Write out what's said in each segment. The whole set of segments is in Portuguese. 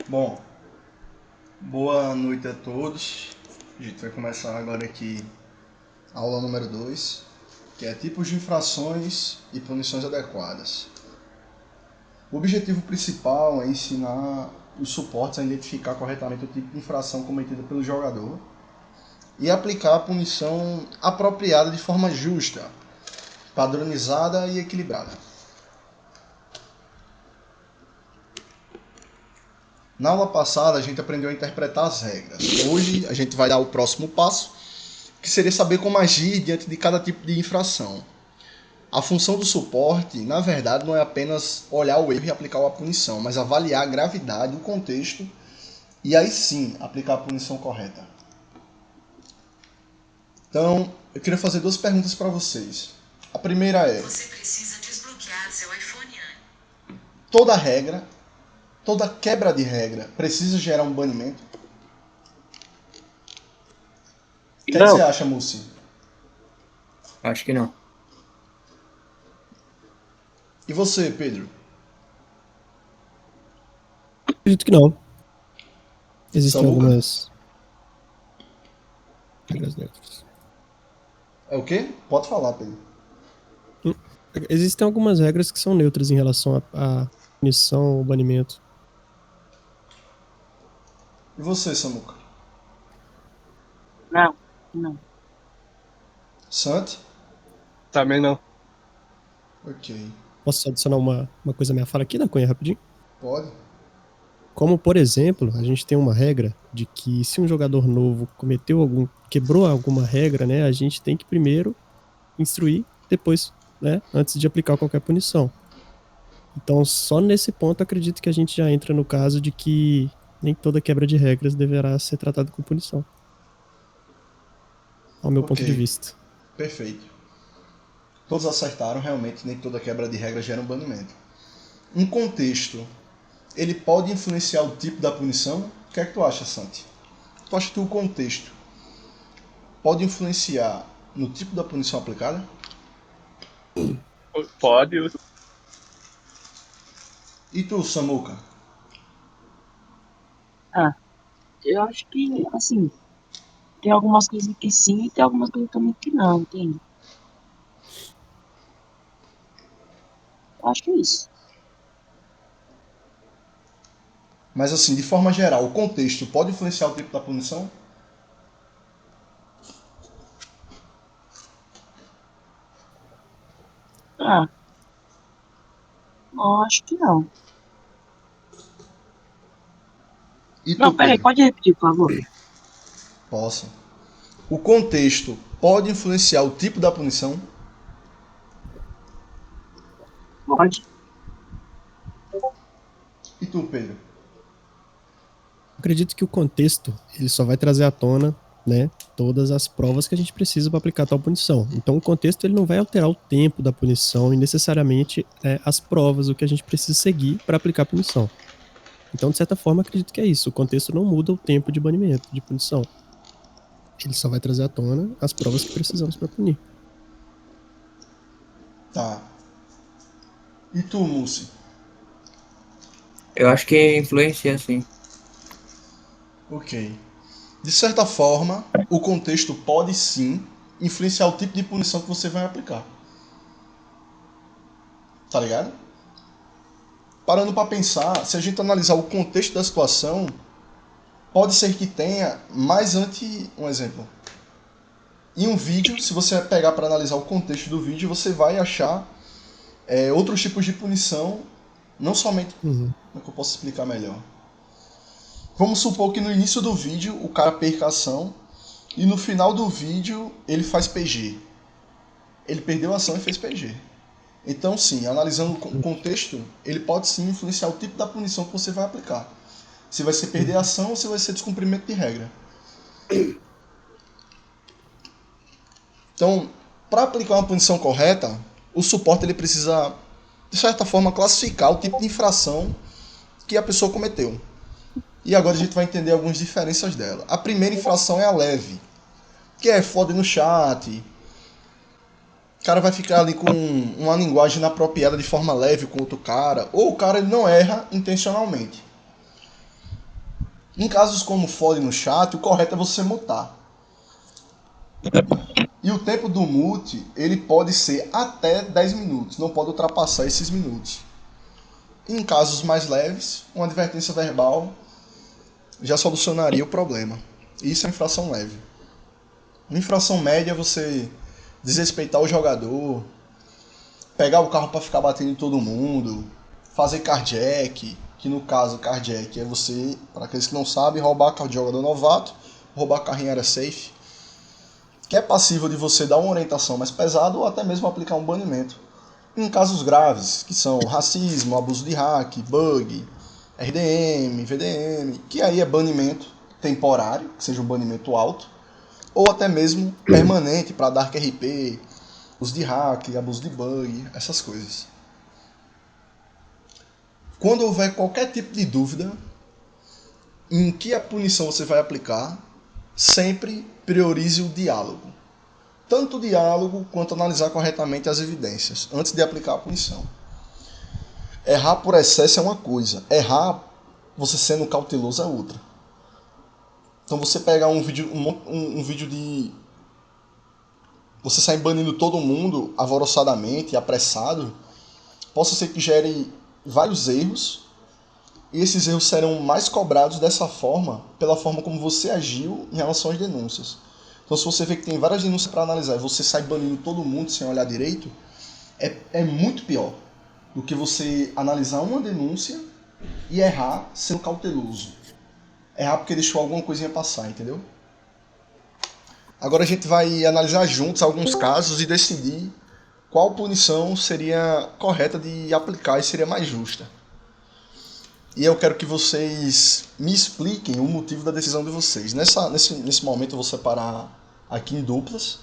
Bom, boa noite a todos. A gente vai começar agora aqui a aula número 2, que é tipos de infrações e punições adequadas. O objetivo principal é ensinar os suportes a identificar corretamente o tipo de infração cometida pelo jogador e aplicar a punição apropriada de forma justa, padronizada e equilibrada. Na aula passada a gente aprendeu a interpretar as regras. Hoje a gente vai dar o próximo passo, que seria saber como agir diante de cada tipo de infração. A função do suporte, na verdade, não é apenas olhar o erro e aplicar a punição, mas avaliar a gravidade, o contexto e aí sim aplicar a punição correta. Então, eu queria fazer duas perguntas para vocês. A primeira é: Você precisa desbloquear seu iPhone. toda regra, toda quebra de regra precisa gerar um banimento? O que é que você Não, acha, Mussi? acho que não. E você, Pedro? Acredito que não. Existem Samuca? algumas regras neutras. É o quê? Pode falar, Pedro. Hum, Existem algumas regras que são neutras em relação à punição ou banimento. E você, Samuca? Não, não. Santi? Também não. Ok. Posso adicionar uma coisa à minha fala aqui da Cunha rapidinho? Pode? Como, por exemplo, a gente tem uma regra de que se um jogador novo quebrou alguma regra, né, a gente tem que primeiro instruir, depois, né, antes de aplicar qualquer punição. Então, só nesse ponto, acredito que a gente já entra no caso de que nem toda quebra de regras deverá ser tratada com punição. Ao meu ponto de Ok. vista. Perfeito. Todos acertaram, realmente, nem toda quebra de regra gera um banimento. Um contexto, ele pode influenciar o tipo da punição? O que é que tu acha, Santi? Tu acha que o contexto pode influenciar no tipo da punição aplicada? Pode. E tu, Samuca? Ah, eu acho que, assim, tem algumas coisas que sim e tem algumas coisas também que não, entende? Eu acho que é isso. Mas assim, de forma geral, o contexto pode influenciar o tipo da punição? Ah, não, acho que não. E tu, Não, peraí, Pedro? pode repetir, por favor? Posso. O contexto pode influenciar o tipo da punição? Pode. E tu, Pedro? Acredito que o contexto ele só vai trazer à tona, né, todas as provas que a gente precisa para aplicar tal punição. Então, o contexto ele não vai alterar o tempo da punição e necessariamente as provas, o que a gente precisa seguir para aplicar a punição. Então, de certa forma, acredito que é isso. O contexto não muda o tempo de banimento, de punição. Ele só vai trazer à tona as provas que precisamos para punir. Tá. E tu, Mussi? Eu acho que influencia, sim. Ok. De certa forma, o contexto pode sim influenciar o tipo de punição que você vai aplicar. Tá ligado? Parando para pensar, se a gente analisar o contexto da situação, pode ser que tenha mais ante um exemplo. Em um vídeo, se você pegar para analisar o contexto do vídeo, você vai achar outros tipos de punição, não somente. Uhum. Como é que eu posso explicar melhor? Vamos supor que no início do vídeo o cara perca a ação e no final do vídeo ele faz PG. Ele perdeu a ação e fez PG. Então, sim, analisando o contexto, ele pode sim influenciar o tipo da punição que você vai aplicar. Se vai ser perder a ação ou se vai ser descumprimento de regra. Então, para aplicar uma punição correta, o suporte ele precisa, de certa forma, classificar o tipo de infração que a pessoa cometeu. E agora a gente vai entender algumas diferenças dela. A primeira infração é a leve, que é foda no chat. O cara vai ficar ali com uma linguagem inapropriada de forma leve com outro cara, ou o cara ele não erra intencionalmente. Em casos como fole no chat, o correto é você mutar. E o tempo do mute, ele pode ser até 10 minutos, não pode ultrapassar esses minutos. Em casos mais leves, uma advertência verbal já solucionaria o problema. Isso é infração leve. Uma infração média é você desrespeitar o jogador, pegar o carro para ficar batendo em todo mundo, fazer carjack, que no caso carjack é você, para aqueles que não sabem, roubar carro de jogador novato, roubar carro em área safe, que é passível de você dar uma orientação mais pesada ou até mesmo aplicar um banimento. Em casos graves, que são racismo, abuso de hack, bug, RDM, VDM, que aí é banimento temporário, que seja um banimento alto, ou até mesmo permanente para Dark RP, uso de hack, abuso de bug, essas coisas. Quando houver qualquer tipo de dúvida em que a punição você vai aplicar, sempre priorize o diálogo. Tanto o diálogo quanto analisar corretamente as evidências antes de aplicar a punição. Errar por excesso é uma coisa, errar você sendo cauteloso é outra. Então você pegar um vídeo de você sair banindo todo mundo alvoroçadamente e apressado, possa ser que gere vários erros, e esses erros serão mais cobrados dessa forma, pela forma como você agiu em relação às denúncias. Então se você vê que tem várias denúncias para analisar e você sai banindo todo mundo sem olhar direito, é muito pior do que você analisar uma denúncia e errar sendo cauteloso. Errar porque deixou alguma coisinha passar, entendeu? Agora a gente vai analisar juntos alguns casos e decidir qual punição seria correta de aplicar e seria mais justa. E eu quero que vocês me expliquem o motivo da decisão de vocês. Nesse momento eu vou separar aqui em duplas.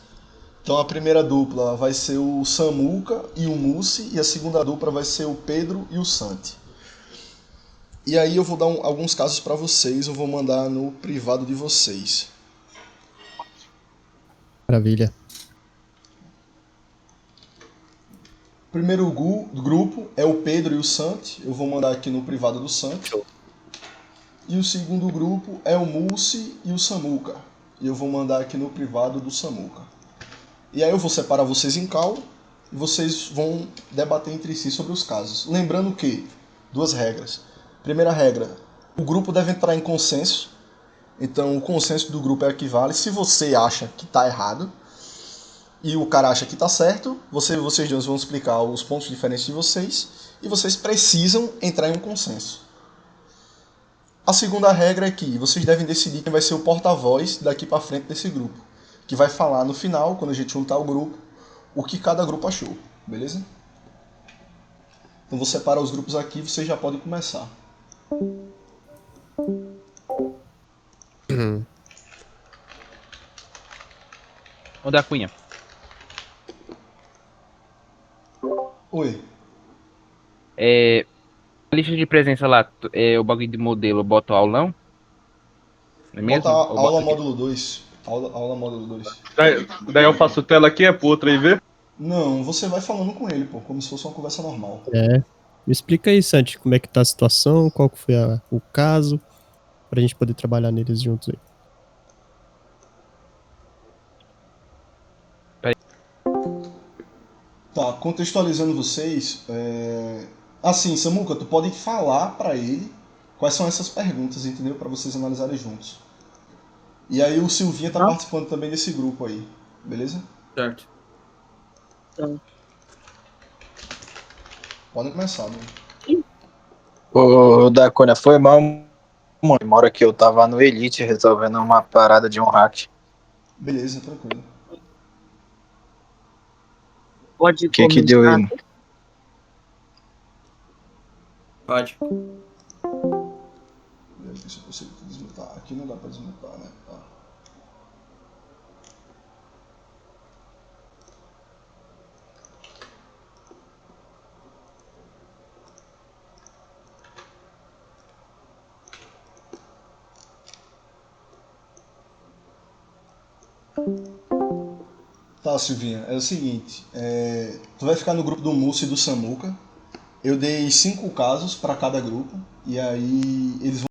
Então a primeira dupla vai ser o Samuca e o Mussi, e a segunda dupla vai ser o Pedro e o Santi. E aí eu vou dar alguns casos para vocês, eu vou mandar no privado de vocês. Maravilha. O primeiro grupo é o Pedro e o Santi, eu vou mandar aqui no privado do Santi. E o segundo grupo é o Mussi e o Samuca, e eu vou mandar aqui no privado do Samuca. E aí eu vou separar vocês em call e vocês vão debater entre si sobre os casos. Lembrando que, duas regras. Primeira regra, o grupo deve entrar em consenso. Então o consenso do grupo é o que vale. Se você acha que está errado e o cara acha que está certo, vocês dois vão explicar os pontos diferentes de vocês e vocês precisam entrar em um consenso. A segunda regra é que vocês devem decidir quem vai ser o porta-voz daqui para frente desse grupo, que vai falar no final, quando a gente juntar o grupo, o que cada grupo achou, beleza? Então vou separar os grupos aqui e vocês já podem começar. Onde é a Cunha? Oi. A lista de presença lá, o bagulho de modelo, bota o aulão? Não é mesmo? Bota Ou aula bota módulo 2. Aula módulo 2. Daí eu faço tela aqui, é pro outro aí ver? Não, você vai falando com ele, pô, como se fosse uma conversa normal. Me explica aí, Santi, como é que tá a situação, qual que foi o caso, pra gente poder trabalhar neles juntos aí. Tá, contextualizando vocês, assim, Samuca, tu pode falar pra ele quais são essas perguntas, entendeu? Pra vocês analisarem juntos. E aí o Silvinha tá participando também desse grupo aí, beleza? Certo. Podem começar, né? Ô, Dacona, foi mal, mano. Mora que eu tava no Elite resolvendo uma parada de um hack. Beleza, tranquilo. Pode O que deu aí? Pode. Deixa eu ver se eu consigo desmutar. Aqui não dá pra desmutar, né? Tá. Tá, Silvinha, é o seguinte, tu vai ficar no grupo do Mussi e do Samuca. Eu dei 5 casos para cada grupo, e aí eles vão